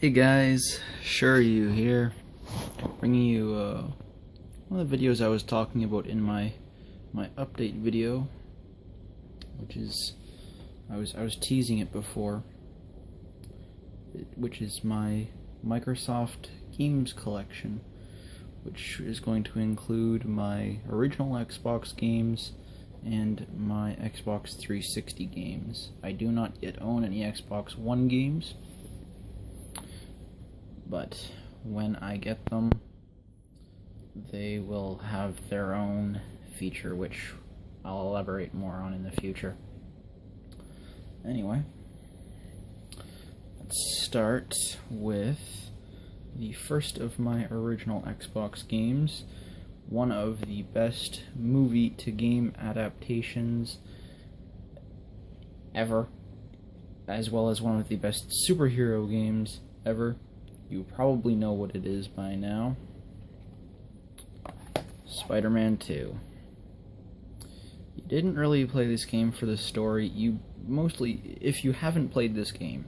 Hey guys, Shurue here, bringing you one of the videos I was talking about in my update video, which is I was teasing it before, which is my Microsoft Games collection, which is going to include my original Xbox games and my Xbox 360 games. I do not yet own any Xbox One games, but when I get them, they will have their own feature, which I'll elaborate more on in the future. Anyway, let's start with the first of my original Xbox games, one of the best movie-to-game adaptations ever, as well as one of the best superhero games ever. You probably know what it is by now. Spider-Man 2. You didn't really play this game for the story. You mostly, if you haven't played this game,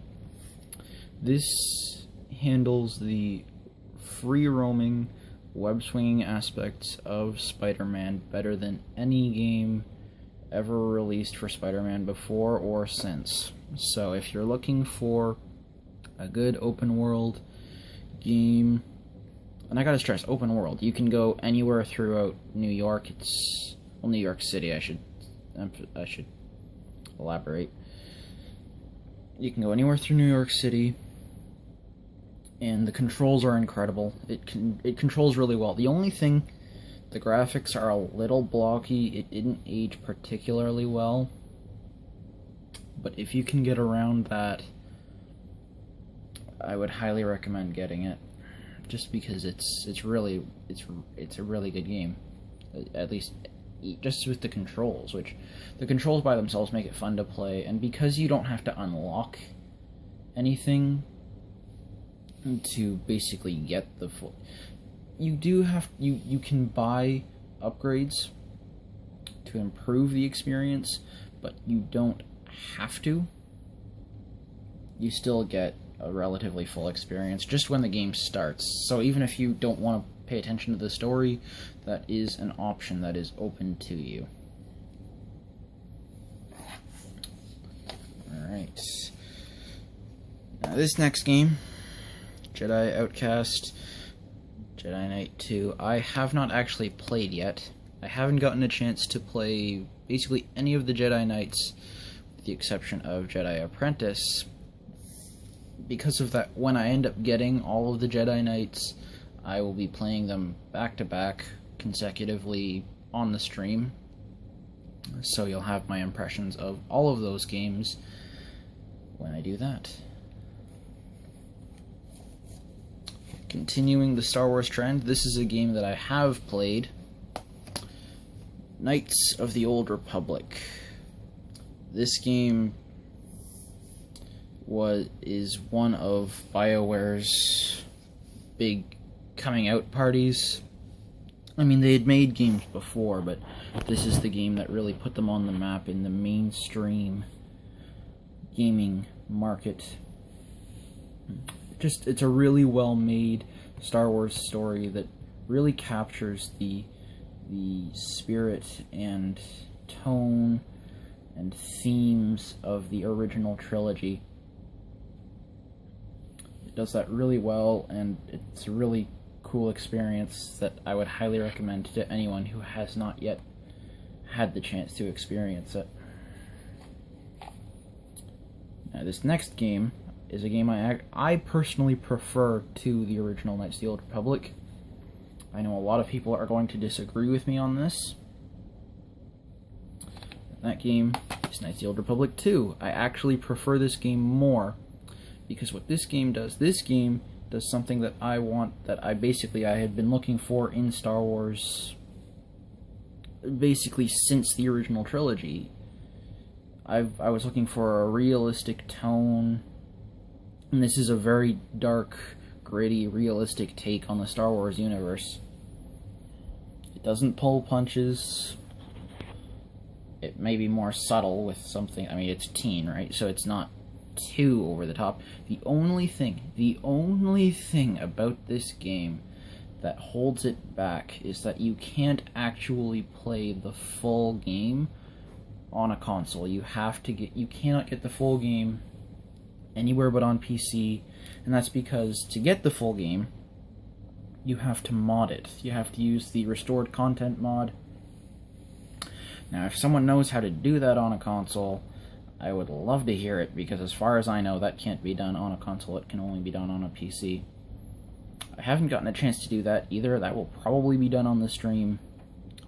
this handles the free-roaming, web-swinging aspects of Spider-Man better than any game ever released for Spider-Man before or since. So if you're looking for a good open-world game, and I gotta stress, open world. You can go anywhere throughout New York. New York City. I should elaborate. You can go anywhere through New York City, and the controls are incredible. It controls really well. The only thing, the graphics are a little blocky. It didn't age particularly well, but if you can get around that, I would highly recommend getting it, just because it's a really good game, at least just with the controls, which the controls by themselves make it fun to play, and because you don't have to unlock anything to basically get the full, you can buy upgrades to improve the experience, but you don't have to. You still get a relatively full experience just when the game starts. So even if you don't want to pay attention to the story, that is an option that is open to you. Alright. Now this next game, Jedi Outcast, Jedi Knight 2, I have not actually played yet. I haven't gotten a chance to play basically any of the Jedi Knights, with the exception of Jedi Apprentice. Because of that, when I end up getting all of the Jedi Knights, I will be playing them back-to-back consecutively on the stream. So you'll have my impressions of all of those games when I do that. Continuing the Star Wars trend, this is a game that I have played. Knights of the Old Republic. This game is one of BioWare's big coming out parties. I mean, they had made games before, but this is the game that really put them on the map in the mainstream gaming market. It's a really well made Star Wars story that really captures the spirit and tone and themes of the original trilogy. Does that really well, and it's a really cool experience that I would highly recommend to anyone who has not yet had the chance to experience it. Now, this next game is a game I personally prefer to the original Knights of the Old Republic. I know a lot of people are going to disagree with me on this. That game is Knights of the Old Republic 2. I actually prefer this game more, because what this game does something that I want, that I had been looking for in Star Wars basically since the original trilogy. I was looking for a realistic tone, and this is a very dark, gritty, realistic take on the Star Wars universe. It doesn't pull punches. It may be more subtle with something, I mean, it's teen, right? So it's not too over the top. The only thing about this game that holds it back is that you can't actually play the full game on a console. You cannot get the full game anywhere but on PC, and that's because to get the full game, you have to mod it. You have to use the restored content mod. Now, if someone knows how to do that on a console, I would love to hear it, because as far as I know, that can't be done on a console. It can only be done on a PC. I haven't gotten a chance to do that either. That will probably be done on the stream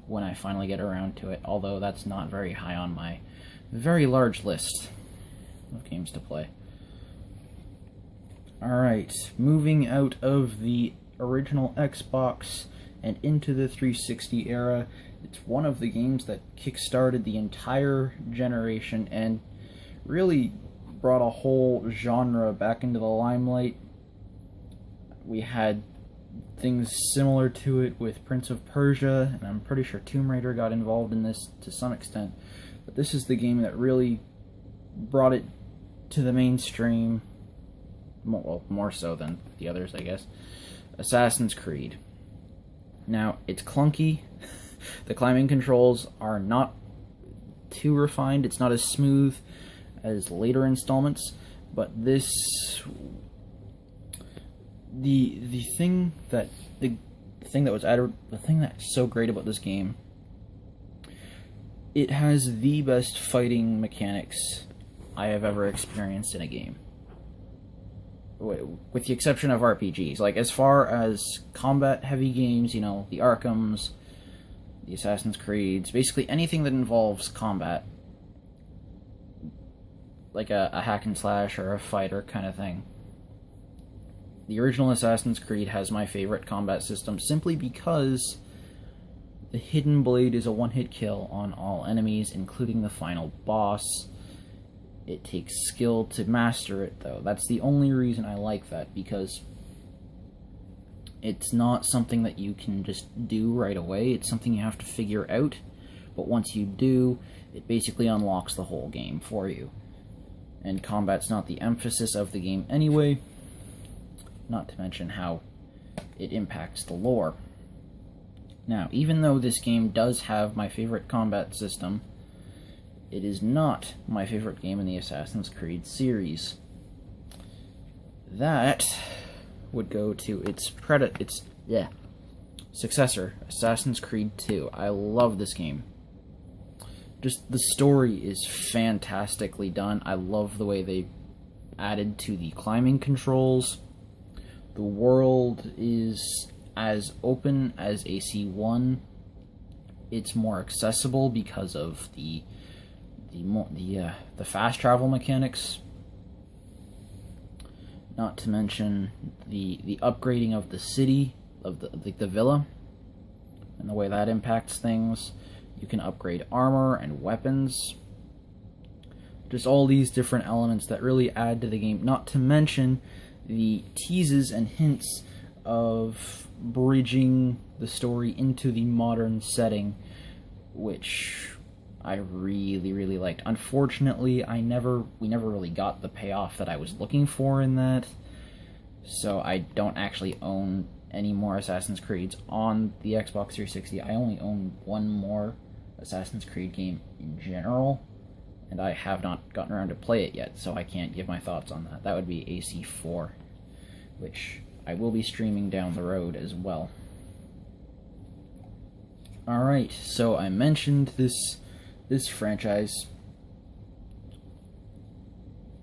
when I finally get around to it, although that's not very high on my very large list of games to play. Alright, moving out of the original Xbox and into the 360 era, it's one of the games that kickstarted the entire generation and really brought a whole genre back into the limelight. We had things similar to it with Prince of Persia, and I'm pretty sure Tomb Raider got involved in this to some extent, but this is the game that really brought it to the mainstream, well, more so than the others, I guess. Assassin's Creed. Now, it's clunky. The climbing controls are not too refined. It's not as smooth as later installments, but this... The thing that's so great about this game, it has the best fighting mechanics I have ever experienced in a game. With the exception of RPGs. Like, as far as combat-heavy games, you know, the Arkhams, the Assassin's Creeds, basically anything that involves combat, like a hack and slash or a fighter kind of thing. The original Assassin's Creed has my favorite combat system simply because the Hidden Blade is a one-hit kill on all enemies, including the final boss. It takes skill to master it, though. That's the only reason I like that, because it's not something that you can just do right away. It's something you have to figure out, but once you do, it basically unlocks the whole game for you. And combat's not the emphasis of the game anyway, not to mention how it impacts the lore. Now, even though this game does have my favorite combat system, it is not my favorite game in the Assassin's Creed series. That would go to its successor, Assassin's Creed 2. I love this game. Just the story is fantastically done. I love the way they added to the climbing controls. The world is as open as AC1. It's more accessible because of the fast travel mechanics. Not to mention the upgrading of the city, of the villa, and the way that impacts things. You can upgrade armor and weapons. Just all these different elements that really add to the game. Not to mention the teases and hints of bridging the story into the modern setting, which I really, really liked. Unfortunately, we never really got the payoff that I was looking for in that, so I don't actually own any more Assassin's Creeds on the Xbox 360. I only own one more Assassin's Creed game in general, and I have not gotten around to play it yet, so I can't give my thoughts on that. That would be AC4, which I will be streaming down the road as well. Alright, so I mentioned this franchise.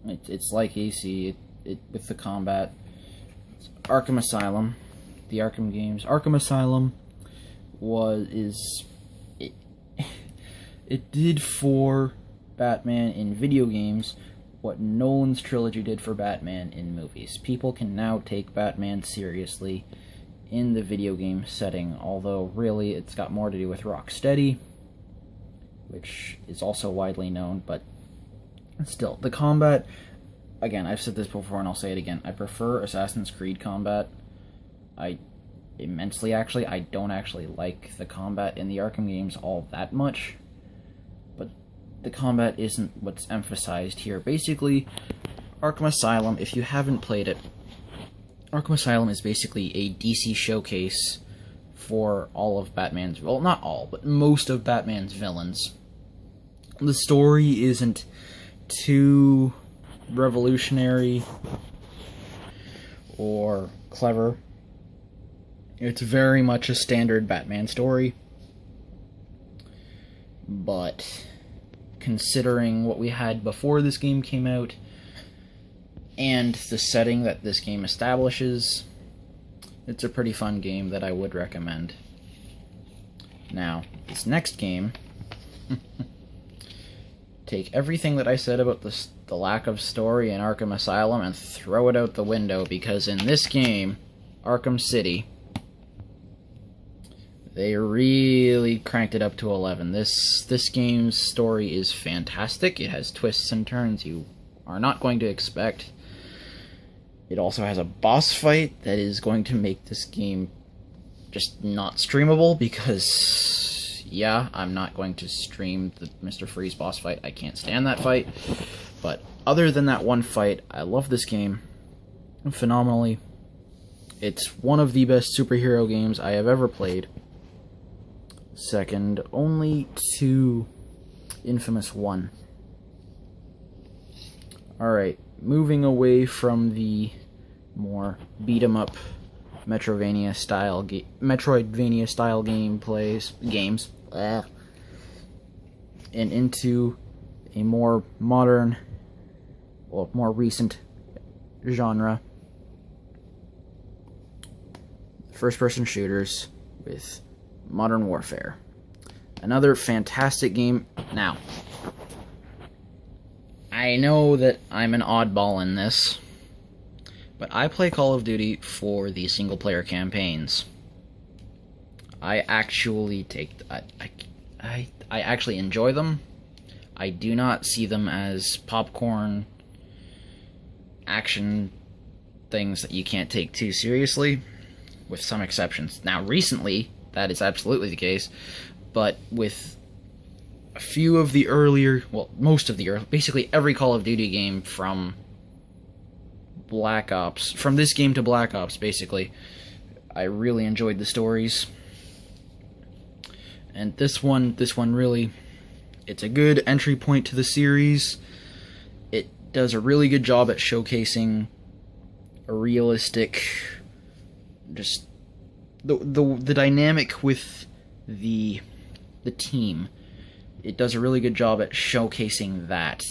It's like AC, with the combat. It's Arkham Asylum, the Arkham games. Arkham Asylum it did for Batman in video games what Nolan's trilogy did for Batman in movies. People can now take Batman seriously in the video game setting, although really it's got more to do with Rocksteady, which is also widely known, but still, the combat, again, I've said this before and I'll say it again, I prefer Assassin's Creed combat. Immensely, actually. I don't actually like the combat in the Arkham games all that much, but the combat isn't what's emphasized here. Basically, Arkham Asylum, if you haven't played it, Arkham Asylum is basically a DC showcase for all of Batman's, well, not all, but most of Batman's villains. The story isn't too revolutionary or clever. It's very much a standard Batman story. But considering what we had before this game came out and the setting that this game establishes, it's a pretty fun game that I would recommend. Now, this next game, take everything that I said about the lack of story in Arkham Asylum and throw it out the window, because in this game, Arkham City, they really cranked it up to 11. This game's story is fantastic. It has twists and turns you are not going to expect. It also has a boss fight that is going to make this game just not streamable, because, yeah, I'm not going to stream the Mr. Freeze boss fight. I can't stand that fight. But other than that one fight, I love this game phenomenally. It's one of the best superhero games I have ever played. Second only to Infamous 1. Alright, moving away from the more beat-em-up Metroidvania style games, and into a more modern, well, more recent genre, first-person shooters with Modern Warfare. Another fantastic game. Now, I know that I'm an oddball in this, but I play Call of Duty for the single-player campaigns. I actually I actually enjoy them. I do not see them as popcorn action things that you can't take too seriously, with some exceptions. Now, recently, that is absolutely the case, but with a few of the earlier, well, most of the early, basically every Call of Duty game from Black Ops, from this game to Black Ops, basically, I really enjoyed the stories. And this one really, it's a good entry point to the series. It does a really good job at showcasing a realistic, just the dynamic with the team. It does a really good job at showcasing that,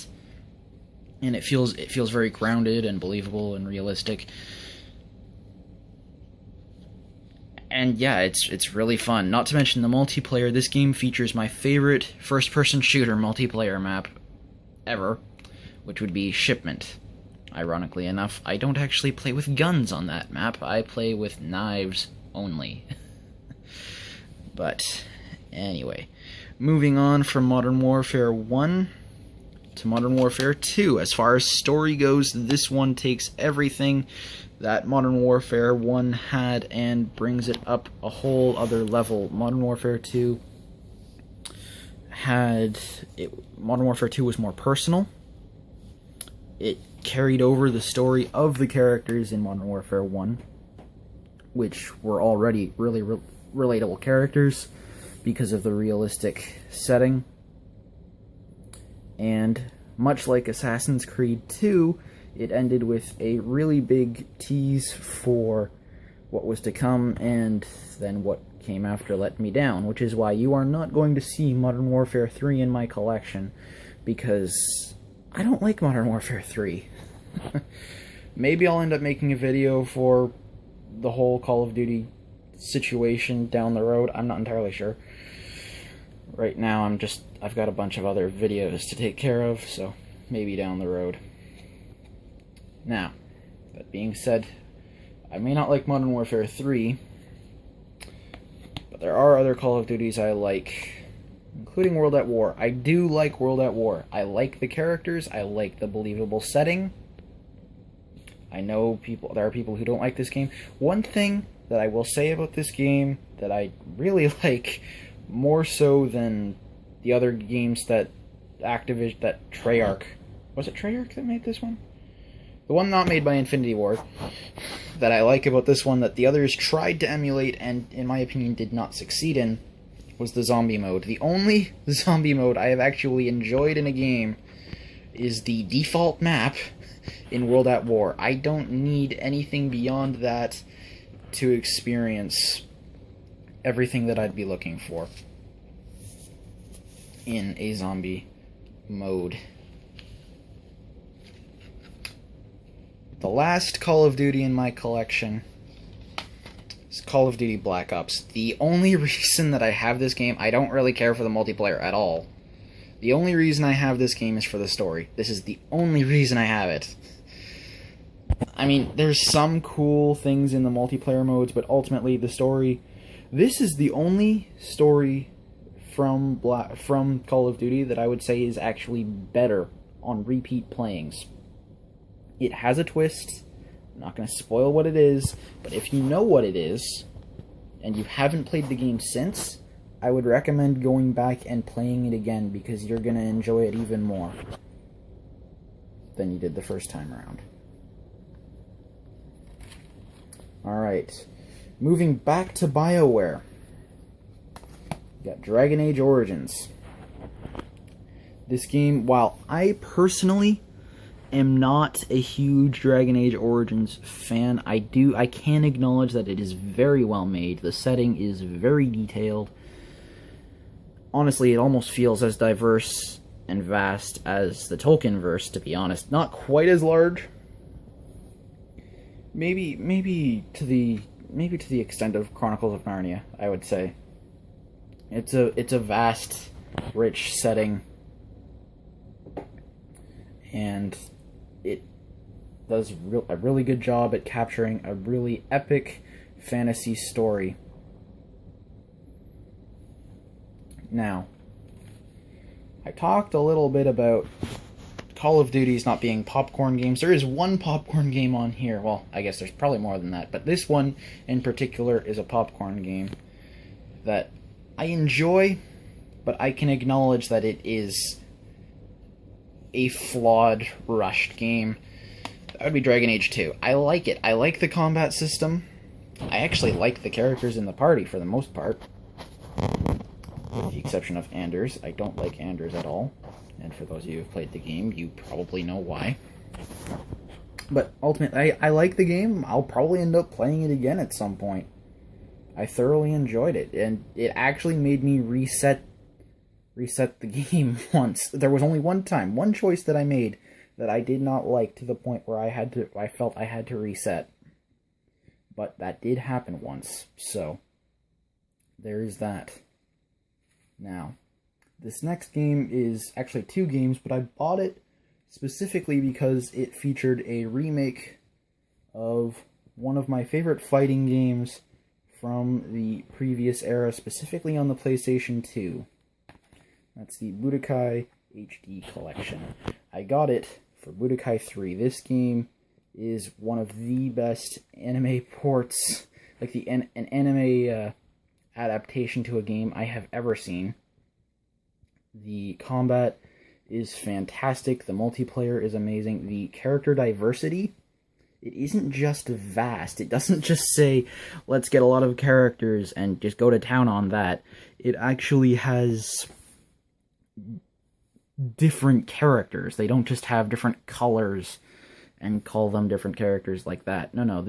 and it feels very grounded and believable and realistic. And yeah, it's really fun. Not to mention the multiplayer. This game features my favorite first-person shooter multiplayer map ever, which would be Shipment. Ironically enough, I don't actually play with guns on that map. I play with knives only. But anyway, moving on from Modern Warfare 1 to Modern Warfare 2. As far as story goes, this one takes everything that Modern Warfare 1 had and brings it up a whole other level. Modern Warfare 2 was more personal. It carried over the story of the characters in Modern Warfare 1, which were already really relatable characters because of the realistic setting. And much like Assassin's Creed 2, it ended with a really big tease for what was to come, and then what came after let me down, which is why you are not going to see Modern Warfare 3 in my collection, because I don't like Modern Warfare 3. Maybe I'll end up making a video for the whole Call of Duty situation down the road. I'm not entirely sure. Right now, I've got a bunch of other videos to take care of, so maybe down the road. Now, that being said, I may not like Modern Warfare 3, but there are other Call of Duties I like, including World at War. I do like World at War. I like the characters, I like the believable setting. I know there are people who don't like this game. One thing that I will say about this game that I really like, more so than the other games that Treyarch... Was it Treyarch that made this one? The one not made by Infinity Ward, that I like about this one that the others tried to emulate and, in my opinion, did not succeed in, was the zombie mode. The only zombie mode I have actually enjoyed in a game is the default map in World at War. I don't need anything beyond that to experience everything that I'd be looking for in a zombie mode. The last Call of Duty in my collection is Call of Duty Black Ops. The only reason that I have this game, I don't really care for the multiplayer at all. The only reason I have this game is for the story. This is the only reason I have it. I mean, there's some cool things in the multiplayer modes, but ultimately the story... This is the only story from Call of Duty that I would say is actually better on repeat playings. It has a twist. I'm not going to spoil what it is, but if you know what it is, and you haven't played the game since, I would recommend going back and playing it again, because you're going to enjoy it even more than you did the first time around. Alright, moving back to BioWare. We got Dragon Age Origins. This game, while I personally am not a huge Dragon Age Origins fan, I can acknowledge that it is very well made. The setting is very detailed. Honestly, it almost feels as diverse and vast as the Tolkienverse, to be honest. Not quite as large. Maybe to the extent of Chronicles of Narnia, I would say. It's a vast, rich setting, and it does a really good job at capturing a really epic fantasy story. Now, I talked a little bit about Call of Duty's not being popcorn games. There is one popcorn game on here. Well, I guess there's probably more than that, but this one in particular is a popcorn game that I enjoy, but I can acknowledge that it is a flawed, rushed game. That would be Dragon Age 2. I like it. I like the combat system. I actually like the characters in the party for the most part. With the exception of Anders. I don't like Anders at all. And for those of you who've played the game, you probably know why. But ultimately, I like the game. I'll probably end up playing it again at some point. I thoroughly enjoyed it, and it actually made me reset the game once. There was only one choice that I made that I did not like, to the point where I felt I had to reset. But that did happen once, so there is that. Now, this next game is actually two games, but I bought it specifically because it featured a remake of one of my favorite fighting games from the previous era, specifically on the PlayStation 2. That's the Budokai HD Collection. I got it for Budokai 3. This game is one of the best anime ports, like an anime adaptation to a game I have ever seen. The combat is fantastic. The multiplayer is amazing. The character diversity, it isn't just vast. It doesn't just say, let's get a lot of characters and just go to town on that. It actually has different characters. They don't just have different colors and call them different characters like that. No,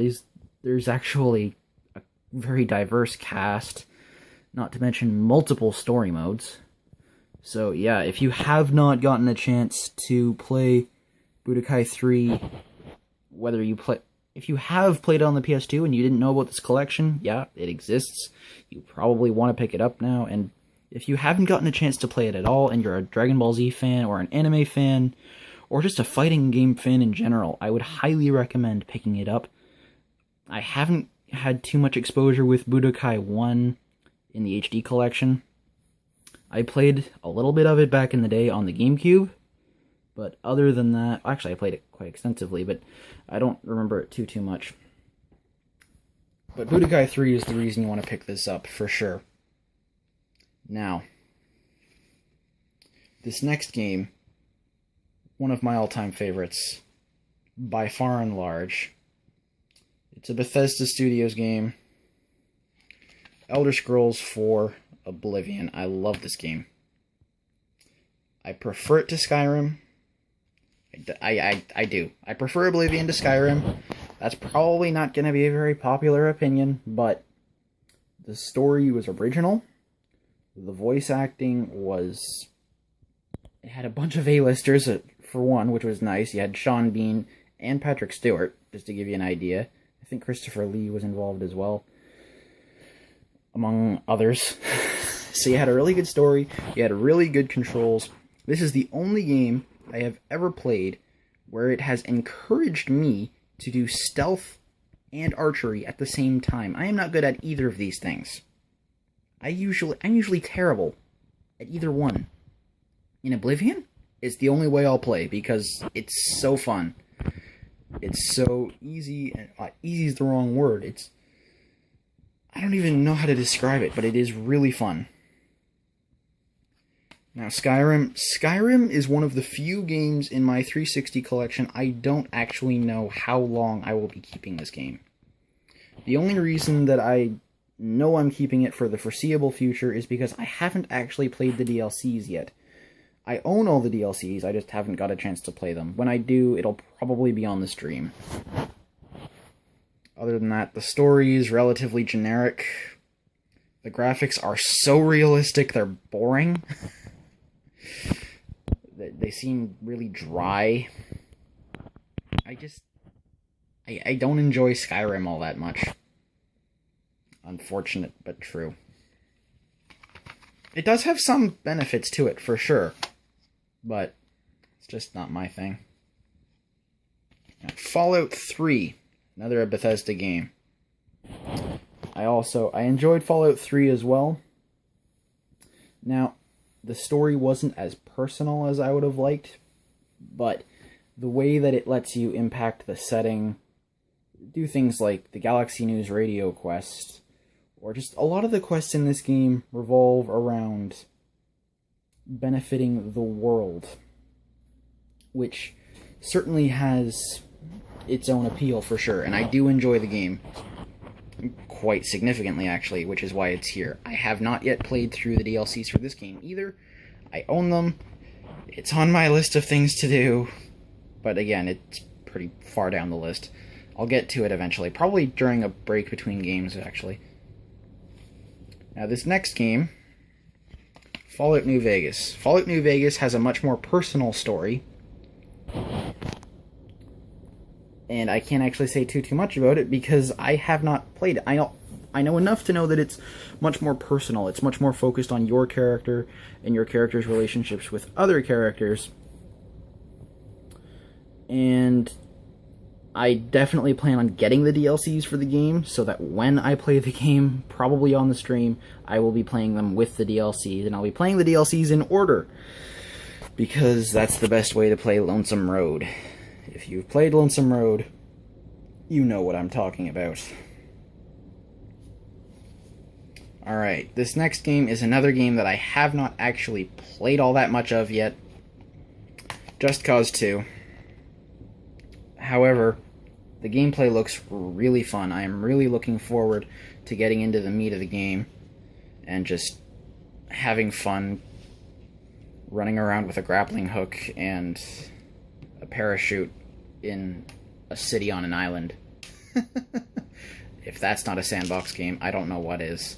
there's actually a very diverse cast, not to mention multiple story modes. So yeah, if you have not gotten a chance to play Budokai 3, if you have played it on the PS2 and you didn't know about this collection, yeah, it exists. You probably want to pick it up now, and if you haven't gotten a chance to play it at all, and you're a Dragon Ball Z fan, or an anime fan, or just a fighting game fan in general, I would highly recommend picking it up. I haven't had too much exposure with Budokai 1 in the HD collection. I played a little bit of it back in the day on the GameCube, but other than that, actually I played it quite extensively, but I don't remember it too much. But Budokai 3 is the reason you want to pick this up, for sure. Now, this next game, one of my all-time favorites, by far and large. It's a Bethesda Studios game. Elder Scrolls 4 Oblivion. I love this game. I prefer it to Skyrim. I do. I prefer Oblivion to Skyrim. That's probably not going to be a very popular opinion, but the story was original. The voice acting was... It had a bunch of A-listers, for one, which was nice. You had Sean Bean and Patrick Stewart, just to give you an idea. I think Christopher Lee was involved as well, among others. So you had a really good story. You had really good controls. This is the only game I have ever played where it has encouraged me to do stealth and archery at the same time. I am not good at either of these things. I'm usually terrible at either one. In Oblivion, it's the only way I'll play because it's so fun. It's so easy, and easy is the wrong word. I don't even know how to describe it, but it is really fun. Now, Skyrim is one of the few games in my 360 collection I don't actually know how long I will be keeping this game. The only reason that I know I'm keeping it for the foreseeable future is because I haven't actually played the DLCs yet. I own all the DLCs, I just haven't got a chance to play them. When I do, it'll probably be on the stream. Other than that, the story is relatively generic. The graphics are so realistic, they're boring. They seem really dry. I don't enjoy Skyrim all that much. Unfortunate, but true. It does have some benefits to it, for sure. But it's just not my thing. Now, Fallout 3. Another Bethesda game. I enjoyed Fallout 3 as well. Now, the story wasn't as personal as I would have liked, but the way that it lets you impact the setting, do things like the Galaxy News radio quest, or just a lot of the quests in this game revolve around benefiting the world, which certainly has its own appeal for sure, and I do enjoy the game quite significantly, actually, which is why it's here. I have not yet played through the DLCs for this game either. I own them. It's on my list of things to do, but again, it's pretty far down the list. I'll get to it eventually, probably during a break between games, actually. Now, this next game, Fallout New Vegas. Fallout New Vegas has a much more personal story, and I can't actually say too much about it because I have not played it. I know enough to know that it's much more personal. It's much more focused on your character and your character's relationships with other characters. And I definitely plan on getting the DLCs for the game, so that when I play the game, probably on the stream, I will be playing them with the DLCs, and I'll be playing the DLCs in order, because that's the best way to play Lonesome Road. If you've played Lonesome Road, you know what I'm talking about. Alright, this next game is another game that I have not actually played all that much of yet. Just Cause 2. However, the gameplay looks really fun. I am really looking forward to getting into the meat of the game and just having fun running around with a grappling hook and a parachute in a city on an island. If that's not a sandbox game, I don't know what is.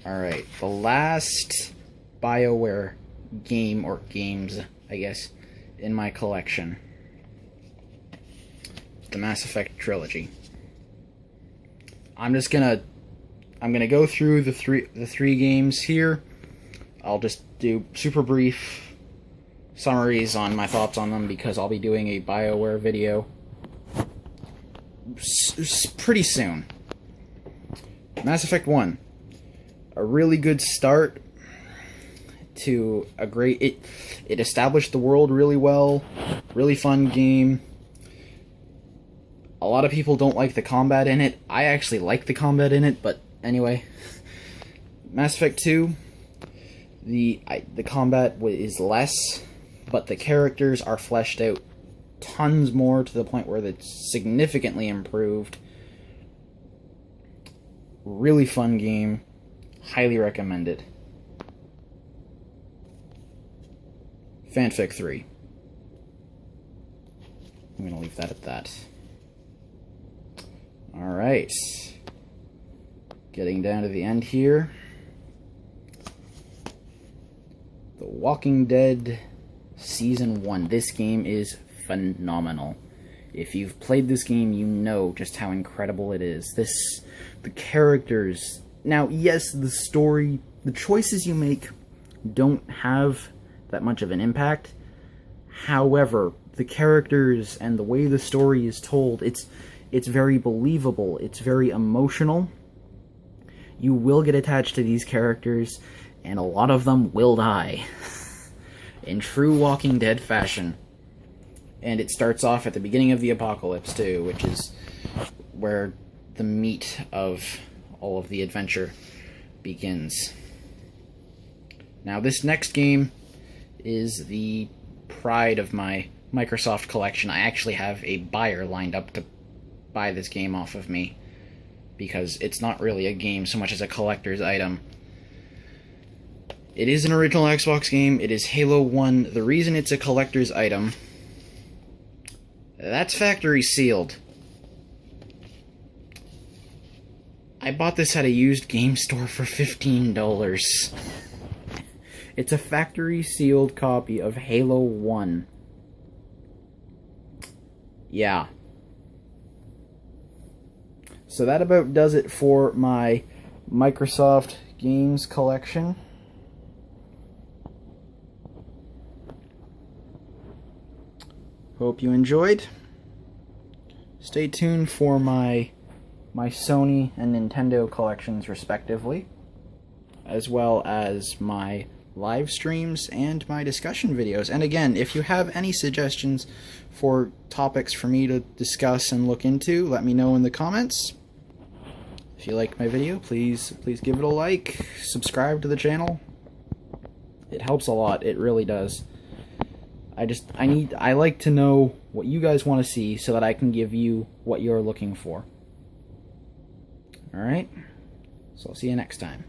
Alright, the last BioWare game, or games, I guess, in my collection. The Mass Effect trilogy. I'm gonna go through the three games here. I'll just do super brief summaries on my thoughts on them because I'll be doing a BioWare video pretty soon. Mass Effect 1. A really good start to a great... It established the world really well. Really fun game. A lot of people don't like the combat in it. I actually like the combat in it, but anyway. Mass Effect 2, the combat is less, but the characters are fleshed out tons more, to the point where it's significantly improved. Really fun game. Highly recommended. Fanfic 3. I'm going to leave that at that. Alright. Getting down to the end here. The Walking Dead Season 1. This game is phenomenal. If you've played this game, you know just how incredible it is. The characters... Now, yes, the story, the choices you make don't have that much of an impact. However, the characters and the way the story is told, it's very believable. It's very emotional. You will get attached to these characters, and a lot of them will die. In true Walking Dead fashion. And it starts off at the beginning of the apocalypse, too, which is where the meat of all of the adventure begins. Now, this next game is the pride of my Microsoft collection. I actually have a buyer lined up to buy this game off of me, because it's not really a game so much as a collector's item. It is an original Xbox game. It is Halo 1. The reason it's a collector's item, that's factory sealed. I bought this at a used game store for $15. It's a factory sealed copy of Halo 1. Yeah. So that about does it for my Microsoft games collection. Hope you enjoyed. Stay tuned for my Sony and Nintendo collections respectively, as well as my live streams and my discussion videos. And again, if you have any suggestions for topics for me to discuss and look into, let me know in the comments. If you like my video, please give it a like, subscribe to the channel. It helps a lot, it really does. I like to know what you guys want to see so that I can give you what you're looking for. Alright? So I'll see you next time.